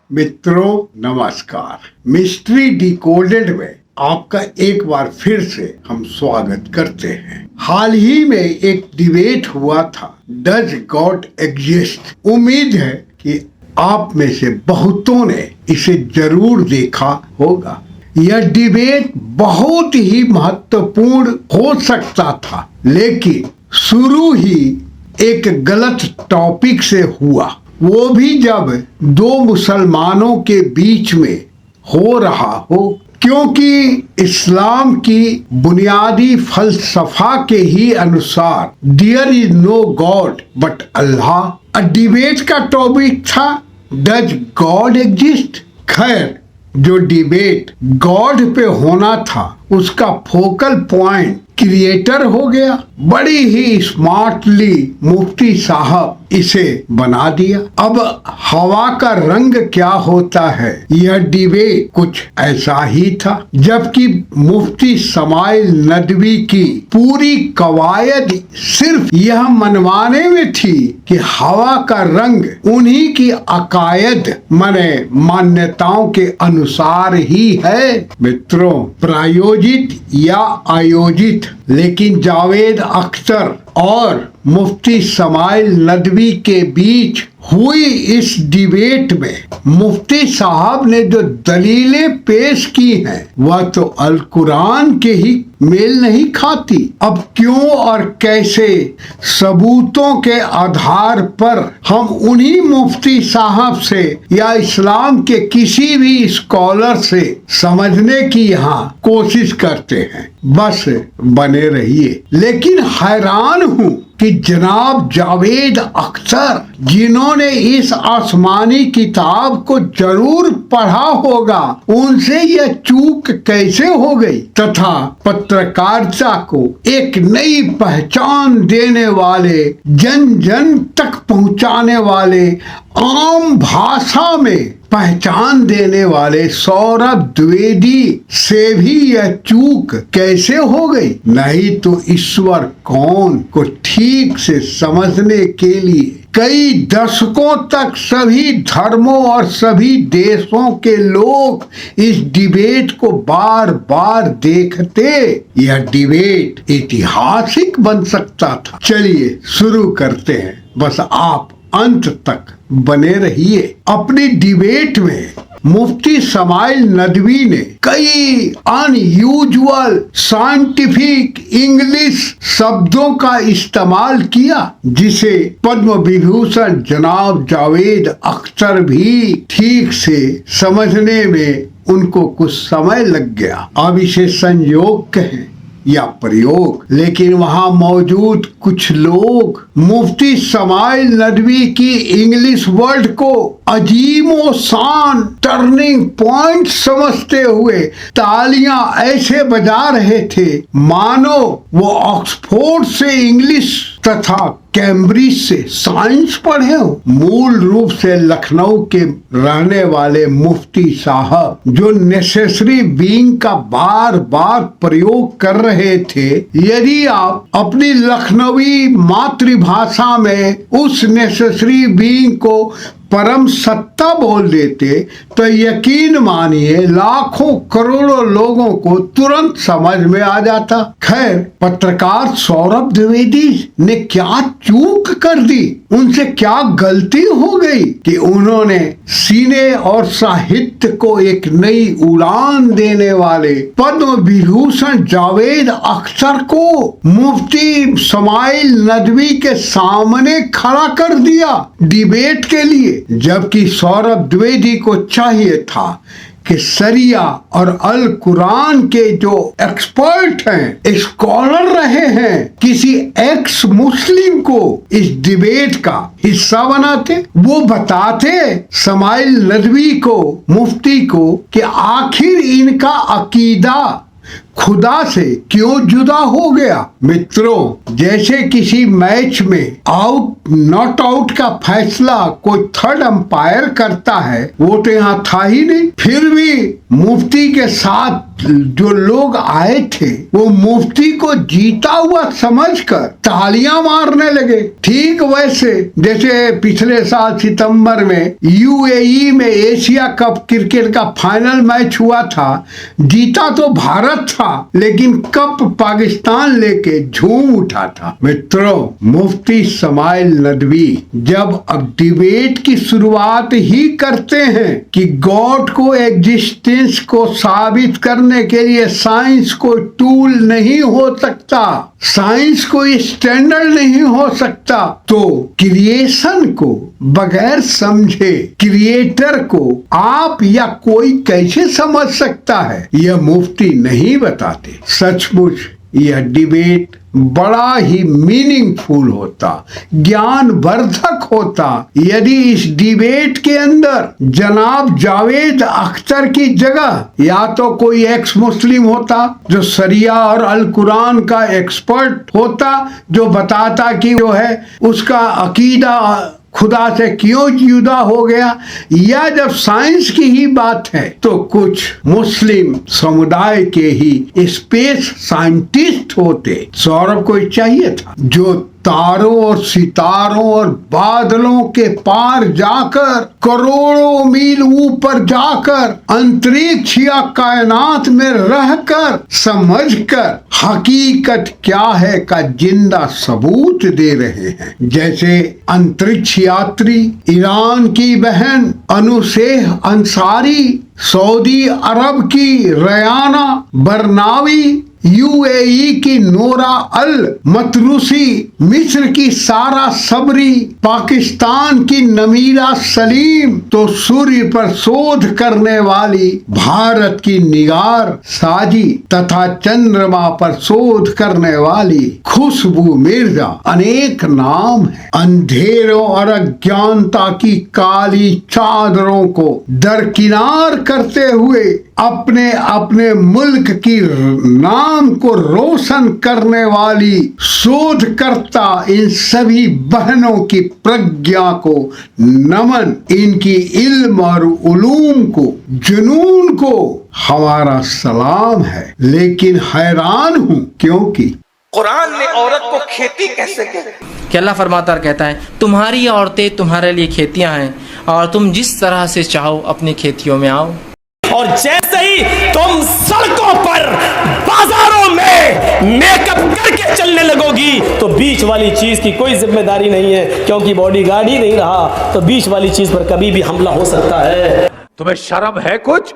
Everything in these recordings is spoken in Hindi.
मित्रों नमस्कार। मिस्ट्री डिकोडेड में आपका एक बार फिर से हम स्वागत करते हैं। हाल ही में एक डिबेट हुआ था, डज गॉड एग्जिस्ट। उम्मीद है कि आप में से बहुतों ने इसे जरूर देखा होगा। यह डिबेट बहुत ही महत्वपूर्ण हो सकता था, लेकिन शुरू ही एक गलत टॉपिक से हुआ, वो भी जब दो मुसलमानों के बीच में हो रहा हो, क्योंकि इस्लाम की बुनियादी फलसफा के ही अनुसार there is no God but Allah. Debate का टॉपिक था डज गॉड एग्जिस्ट। खैर, जो डिबेट गॉड पे होना था उसका फोकल पॉइंट क्रिएटर हो गया। बड़ी ही स्मार्टली मुफ्ती साहब इसे बना दिया। अब हवा का रंग क्या होता है, यह डिबेट कुछ ऐसा ही था। जबकि मुफ्ती समाइल नदवी की पूरी कवायद सिर्फ यह मनवाने में थी कि हवा का रंग उन्हीं की अकायद माने मान्यताओं के अनुसार ही है। मित्रों, प्रायोजित या आयोजित, लेकिन जावेद अख्तर और मुफ्ती समाइल नदवी के बीच हुई इस डिबेट में मुफ्ती साहब ने जो दलीलें पेश की हैं वह तो अल कुरान के ही मेल नहीं खाती। अब क्यों और कैसे सबूतों के आधार पर हम उन्हीं मुफ्ती साहब से या इस्लाम के किसी भी स्कॉलर से समझने की यहाँ कोशिश करते हैं। बस बने रहिए। लेकिन हैरान हूँ कि जनाब जावेद अख्तर, जिन्होंने इस आसमानी किताब को जरूर पढ़ा होगा, उनसे यह चूक कैसे हो गई तथा पत्रकारिता को एक नई पहचान देने वाले, जन जन तक पहुंचाने वाले, आम भाषा में पहचान देने वाले सौरभ द्विवेदी से भी यह चूक कैसे हो गई। नहीं तो ईश्वर कौन को ठीक से समझने के लिए कई दशकों तक सभी धर्मों और सभी देशों के लोग इस डिबेट को बार बार देखते। यह डिबेट ऐतिहासिक बन सकता था। चलिए शुरू करते हैं, बस आप अंत तक बने रहिए। अपनी डिबेट में मुफ्ती समाइल नदवी ने कई अनयूजुअल साइंटिफिक इंग्लिश शब्दों का इस्तेमाल किया, जिसे पद्म विभूषण जनाब जावेद अख्तर भी ठीक से समझने में उनको कुछ समय लग गया। अब इसे संयोग कहें या प्रयोग, लेकिन वहां मौजूद कुछ लोग मुफ्ती समाइल नदवी की इंग्लिश वर्ड को अजीमो शान टर्निंग पॉइंट समझते हुए तालियां ऐसे बजा रहे थे मानो वो ऑक्सफोर्ड से इंग्लिश तथा कैम्ब्रिज से साइंस पढ़े हो। मूल रूप से लखनऊ के रहने वाले मुफ्ती साहब जो नेसेसरी बीइंग का बार बार प्रयोग कर रहे थे, यदि आप अपनी लखनवी मातृभाषा में उस नेसेसरी बीइंग को परम सत्ता बोल देते तो यकीन मानिए लाखों करोड़ों लोगों को तुरंत समझ में आ जाता। खैर, पत्रकार सौरभ द्विवेदी ने क्या चूक कर दी, उनसे क्या गलती हो गई कि उन्होंने सीने और साहित्य को एक नई उड़ान देने वाले पद्म विभूषण जावेद अख्तर को मुफ्ती समाइल नदवी के सामने खड़ा कर दिया डिबेट के लिए। जबकि सौरभ द्विवेदी को चाहिए था कि शरिया और अल कुरान के जो एक्सपर्ट हैं, स्कॉलर रहे हैं, किसी एक्स मुस्लिम को इस डिबेट का हिस्सा बनाते। वो बताते समाइल नदवी को, मुफ्ती को, कि आखिर इनका अकीदा खुदा से क्यों जुदा हो गया? मित्रों, जैसे किसी मैच में आउट नॉट आउट का फैसला कोई थर्ड अंपायर करता है, वो तो यहाँ था ही नहीं। फिर भी मुफ्ती के साथ जो लोग आए थे वो मुफ्ती को जीता हुआ समझकर तालियां मारने लगे। ठीक वैसे जैसे पिछले साल सितंबर में यूएई में एशिया कप क्रिकेट का फाइनल मैच हुआ था। जीता तो भारत था, लेकिन कप पाकिस्तान लेके झूम उठा था। मित्रों, मुफ्ती समाइल नदवी जब अब डिबेट की शुरुआत ही करते हैं कि गॉड को एग्जिस्टेंस को साबित करने के लिए साइंस कोई टूल नहीं हो सकता, साइंस कोई स्टैंडर्ड नहीं हो सकता, तो क्रिएशन को बगैर समझे क्रिएटर को आप या कोई कैसे समझ सकता है? यह मुफ्ती नहीं बताते। सचमुच यह डिबेट बड़ा ही मीनिंगफुल होता, ज्ञानवर्धक होता यदि इस डिबेट के अंदर जनाब जावेद अख्तर की जगह या तो कोई एक्स मुस्लिम होता जो शरिया और अल कुरान का एक्सपर्ट होता, जो बताता कि जो है उसका अकीदा खुदा से क्यों जुदा हो गया, या जब साइंस की ही बात है तो कुछ मुस्लिम समुदाय के ही स्पेस साइंटिस्ट होते। सौरभ को चाहिए था जो तारों और सितारों और बादलों के पार जाकर, करोड़ों मील ऊपर जाकर, अंतरिक्ष या कायनात में रहकर समझकर हकीकत क्या है का जिंदा सबूत दे रहे हैं। जैसे अंतरिक्ष यात्री ईरान की बहन अनुसेह अंसारी, सऊदी अरब की रयाना बरनावी, यूएई की नोरा अल मतरूसी, मिस्र की सारा सबरी, पाकिस्तान की नमीरा सलीम, तो सूर्य पर शोध करने वाली भारत की निगार साजी तथा चंद्रमा पर शोध करने वाली खुशबू मिर्जा, अनेक नाम है। अंधेरों और अज्ञानता की काली चादरों को दरकिनार करते हुए अपने अपने मुल्क की नाम को रोशन करने वाली शोधकर्ता इन सभी बहनों की प्रज्ञा को नमन, इनकी इल्म और उलूम को, जुनून को हमारा सलाम है। लेकिन हैरान हूँ क्योंकि कुरान ने औरत को खेती कैसे कहते हैं? कि अल्लाह फरमाता कहता है, तुम्हारी औरतें तुम्हारे लिए खेतियां हैं और तुम जिस तरह से चाहो अपनी खेतियों में आओ। और जैसे ही तुम सड़कों पर, बाजारों में मेकअप करके चलने लगोगी तो बीच वाली चीज की कोई जिम्मेदारी नहीं है, क्योंकि बॉडीगार्ड ही नहीं रहा तो बीच वाली चीज पर कभी भी हमला हो सकता है। तुम्हें शर्म है कुछ?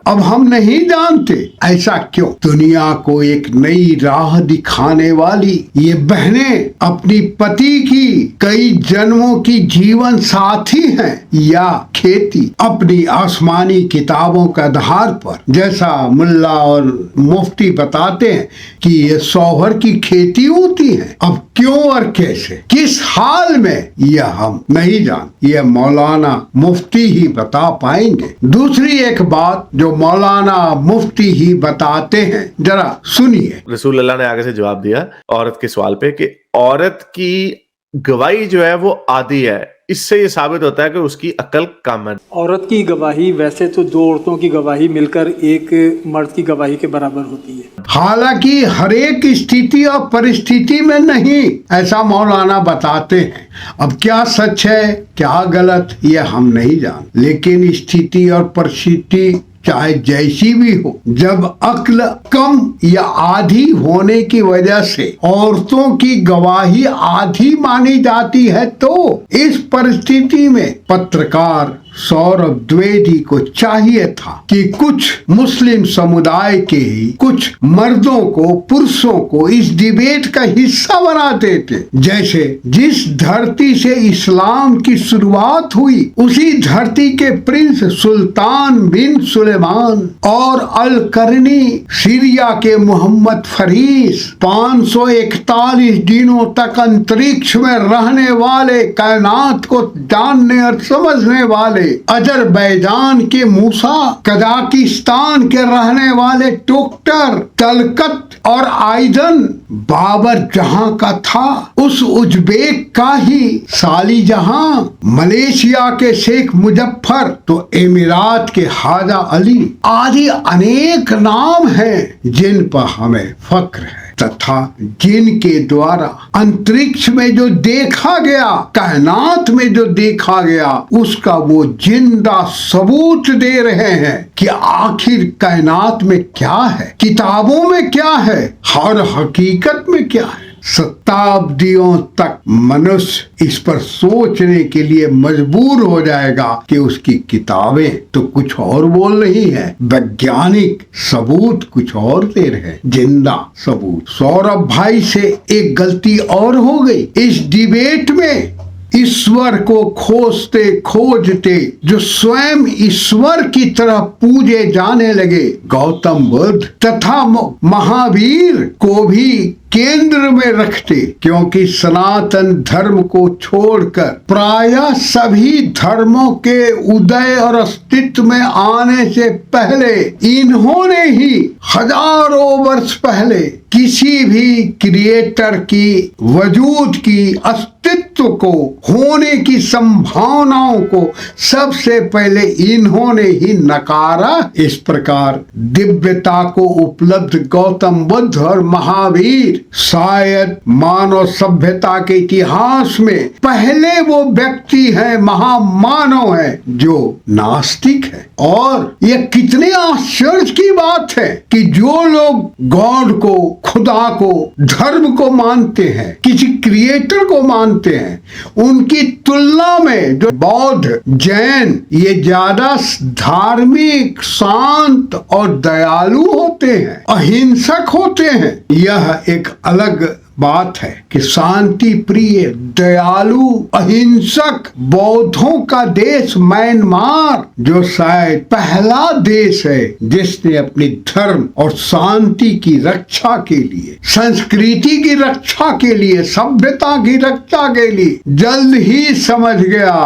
अब हम नहीं जानते ऐसा क्यों। दुनिया को एक नई राह दिखाने वाली ये बहनें अपनी पति की कई जन्मों की जीवन साथी हैं या खेती अपनी आसमानी किताबों के आधार पर, जैसा मुल्ला और मुफ्ती बताते हैं कि ये शौहर की खेती होती है। अब क्यों और कैसे, किस हाल में, यह हम नहीं जानते, यह मौलाना मुफ्ती ही बता पाएंगे। दूसरी एक बात जो मौलाना मुफ्ती ही बताते हैं, जरा सुनिए। रसूल अल्लाह ने आगे से जवाब दिया औरत के सवाल पे कि औरत की गवाही जो है वो आदी है, इससे ये साबित होता है कि उसकी अकल कम है। औरत की गवाही वैसे तो दो औरतों की गवाही मिलकर एक मर्द की गवाही के बराबर होती है, हालांकि हर एक स्थिति और परिस्थिति में नहीं, ऐसा मौलाना बताते हैं। अब क्या सच है क्या गलत यह हम नहीं जानते, लेकिन स्थिति और परिस्थिति चाहे जैसी भी हो, जब अक्ल कम या आधी होने की वजह से औरतों की गवाही आधी मानी जाती है, तो इस परिस्थिति में पत्रकार सौरभ द्विवेदी को चाहिए था कि कुछ मुस्लिम समुदाय के ही कुछ मर्दों को, पुरुषों को इस डिबेट का हिस्सा बना देते। जैसे जिस धरती से इस्लाम की शुरुआत हुई उसी धरती के प्रिंस सुल्तान बिन सुलेमान और अल करनी, सीरिया के मोहम्मद फरीस, 541 दिनों तक अंतरिक्ष में रहने वाले, कायनात को जानने और समझने वाले अजरबैजान के मूसा, कजाकिस्तान के रहने वाले टोक्टर, तलकत और आइदन बाबर जहां का था, उस उज्बेक का ही साली जहां, मलेशिया के शेख मुजफ्फर, तो एमिरात के हाजा अली आदि अनेक नाम हैं जिन पर हमें फक्र है तथा जिनके द्वारा अंतरिक्ष में जो देखा गया, कायनात में जो देखा गया, उसका वो जिंदा सबूत दे रहे हैं कि आखिर कायनात में क्या है, किताबों में क्या है और हकीकत में क्या है। शताब्दियों तक मनुष्य इस पर सोचने के लिए मजबूर हो जाएगा कि उसकी किताबें तो कुछ और बोल रही हैं, वैज्ञानिक सबूत कुछ और दे रहे हैं, जिंदा सबूत। सौरभ भाई से एक गलती और हो गई इस डिबेट में। ईश्वर को खोजते खोजते जो स्वयं ईश्वर की तरह पूजे जाने लगे गौतम बुद्ध तथा महावीर को भी केंद्र में रखते, क्योंकि सनातन धर्म को छोड़कर प्रायः सभी धर्मों के उदय और अस्तित्व में आने से पहले इन्होंने ही हजारों वर्ष पहले किसी भी क्रिएटर की वजूद की अस्तित्व को, होने की संभावनाओं को सबसे पहले इन्होंने ही नकारा। इस प्रकार दिव्यता को उपलब्ध गौतम बुद्ध और महावीर शायद मानव सभ्यता के इतिहास में पहले वो व्यक्ति है, महामानव है जो नास्तिक है। और ये कितने आश्चर्य की बात है कि जो लोग गॉड को, खुदा को, धर्म को मानते हैं, किसी क्रिएटर को मानते हैं, उनकी तुलना में जो बौद्ध, जैन ये ज्यादा धार्मिक, शांत और दयालु होते हैं, अहिंसक होते हैं। यह एक अलग बात है कि शांति प्रिय, दयालु, अहिंसक बौद्धों का देश म्यांमार, जो शायद पहला देश है जिसने अपनी धर्म और शांति की रक्षा के लिए, संस्कृति की रक्षा के लिए, सभ्यता की रक्षा के लिए जल्द ही समझ गया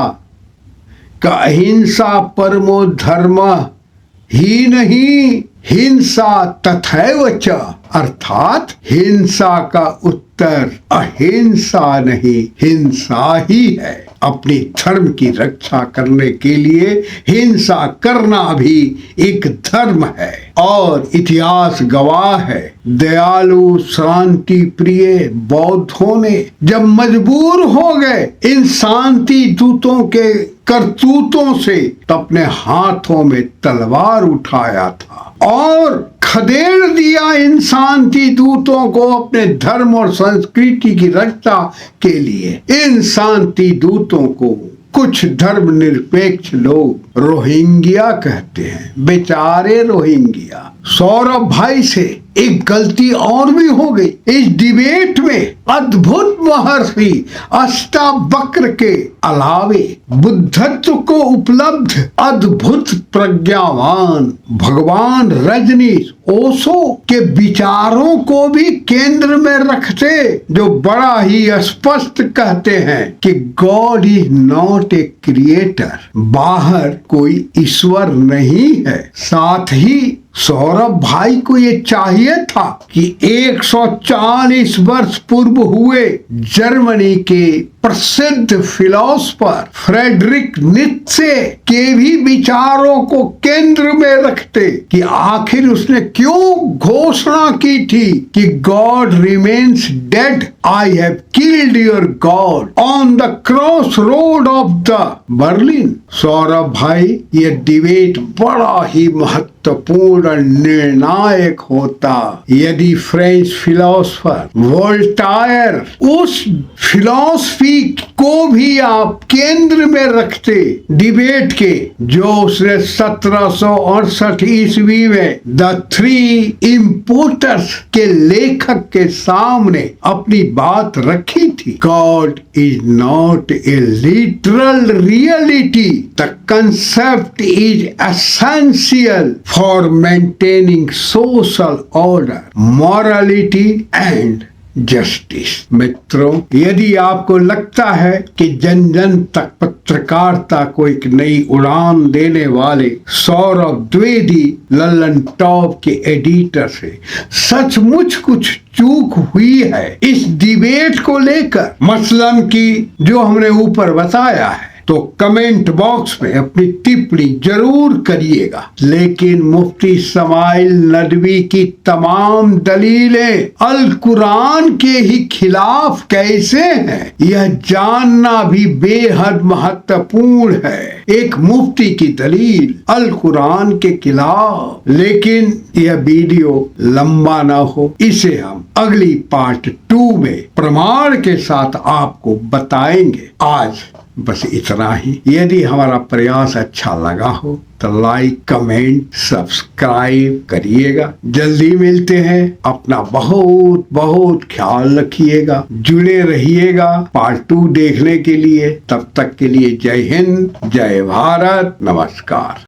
कि अहिंसा परमो धर्म ही नहीं, हिंसा तथैव च, अर्थात हिंसा का उत्तर अहिंसा नहीं, हिंसा ही है। अपनी धर्म की रक्षा करने के लिए हिंसा करना भी एक धर्म है। और इतिहास गवाह है, दयालु, शांति प्रिय बौद्धों ने जब मजबूर हो गए इन शांति दूतों के करतूतों से, तो अपने हाथों में तलवार उठाया था और खदेड़ दिया इन शांति दूतों को अपने धर्म और संस्कृति की रक्षा के लिए। इन शांति दूतों को कुछ धर्म निरपेक्ष लोग रोहिंग्या कहते हैं, बेचारे रोहिंग्या। सौरभ भाई से एक गलती और भी हो गई इस डिबेट में। अद्भुत महर्षि अष्टावक्र के अलावे बुद्धत्व को उपलब्ध अद्भुत प्रज्ञावान भगवान रजनीश ओशो के विचारों को भी केंद्र में रखते, जो बड़ा ही स्पष्ट कहते हैं कि God is not a creator, बाहर कोई ईश्वर नहीं है। साथ ही सौरभ भाई को ये चाहिए था कि 140 वर्ष पूर्व हुए जर्मनी के प्रसिद्ध फिलोसफर फ्रेडरिक नीत्शे के भी विचारों को केंद्र में रखते कि आखिर उसने क्यों घोषणा की थी कि God remains dead, I have killed your God on the cross road of the Berlin. Saurabh भाई, ये डिबेट बड़ा ही महत्वपूर्ण निर्णायक होता यदि फ्रेंच फिलोसफर वोल्टायर उस फिलॉसफी को भी आप केंद्र में रखते डिबेट के, जो उसने 1768 ईस्वी में द थ्री इम्पोर्टर्स के लेखक के सामने अपनी बात रखी थी। God is not a literal reality, the concept is essential for maintaining social order, morality and justice. मित्रों, यदि आपको लगता है कि जन जन तक पत्रकारिता को एक नई उड़ान देने वाले सौरभ द्विवेदी लल्लन टॉप के एडिटर से सचमुच कुछ चूक हुई है इस डिबेट को लेकर, मसलन की जो हमने ऊपर बताया है, तो कमेंट बॉक्स में अपनी टिप्पणी जरूर करिएगा। लेकिन मुफ्ती इस्माइल नदवी की तमाम दलीलें अल कुरान के ही खिलाफ कैसे हैं, यह जानना भी बेहद महत्वपूर्ण है। एक मुफ्ती की दलील अल कुरान के खिलाफ। लेकिन यह वीडियो लंबा ना हो, इसे हम अगली पार्ट 2 में प्रमाण के साथ आपको बताएंगे। आज बस इतना ही। यदि हमारा प्रयास अच्छा लगा हो तो लाइक, कमेंट, सब्सक्राइब करिएगा। जल्दी मिलते हैं। अपना बहुत बहुत ख्याल रखिएगा, जुड़े रहिएगा पार्ट 2 देखने के लिए। तब तक के लिए जय हिंद, जय भारत, नमस्कार।